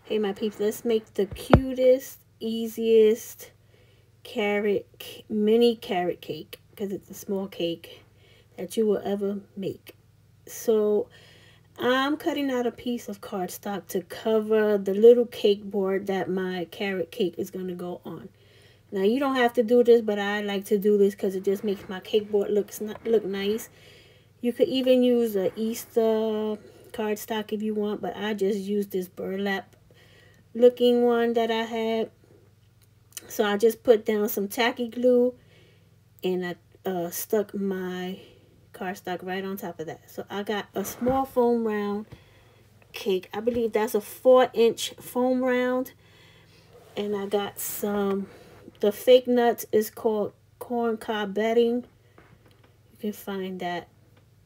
Hey, my peeps, let's make the cutest, easiest mini carrot cake, because it's a small cake that you will ever make. So I'm cutting out a piece of cardstock to cover the little cake board that my carrot cake is going to go on. Now, you don't have to do this, but I like to do this because it just makes my cake board look nice. You could even use a Easter cardstock if you want, but I just used this burlap looking one that I had. So I just put down some tacky glue and I stuck my cardstock right on top of that. So I got a small foam round cake. I believe that's a 4-inch foam round. And I got the fake nuts is called corn cob bedding. You can find that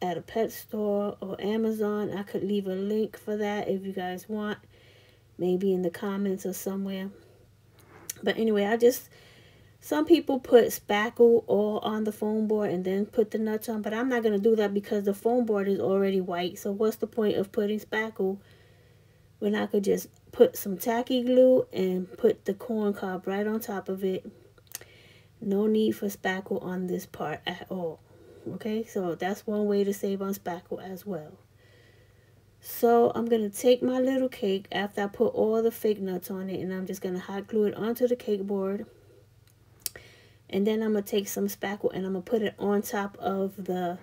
at a pet store or Amazon. I could leave a link for that if you guys want. Maybe in the comments or somewhere. But anyway, some people put spackle all on the foam board and then put the nuts on. But I'm not going to do that because the foam board is already white. So what's the point of putting spackle when I could just put some tacky glue and put the corn cob right on top of it? No need for spackle on this part at all. Okay, so that's one way to save on spackle as well. So I'm going to take my little cake after I put all the fake nuts on it, and I'm just going to hot glue it onto the cake board. And then I'm going to take some spackle and I'm going to put it on top of the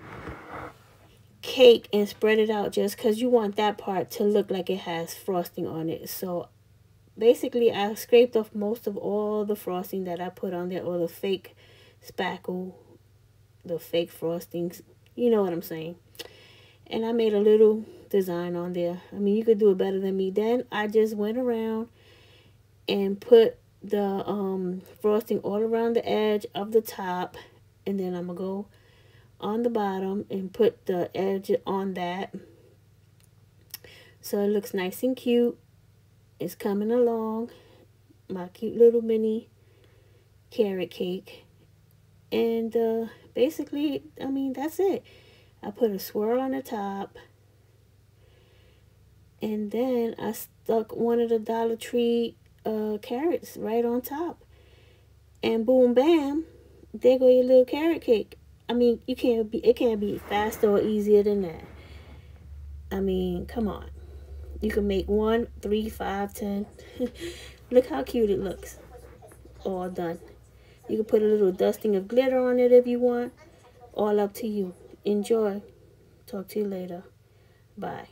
cake and spread it out just because you want that part to look like it has frosting on it. So basically I scraped off most of all the frosting that I put on there, or the fake spackle, the fake frostings, you know what I'm saying. And I made a little design on there. I mean, you could do it better than me. Then I just went around and put the frosting all around the edge of the top, and then I'm gonna go on the bottom and put the edge on that so it looks nice and cute. It's coming along, my cute little mini carrot cake. And basically, I mean, that's it. I put a swirl on the top, and then I stuck one of the Dollar Tree carrots right on top, and boom bam, there go your little carrot cake. I mean, it can't be faster or easier than that. I mean, come on. You can make 1, 3, 5, 10. Look how cute it looks. All done. You can put a little dusting of glitter on it if you want. All up to you. Enjoy. Talk to you later. Bye.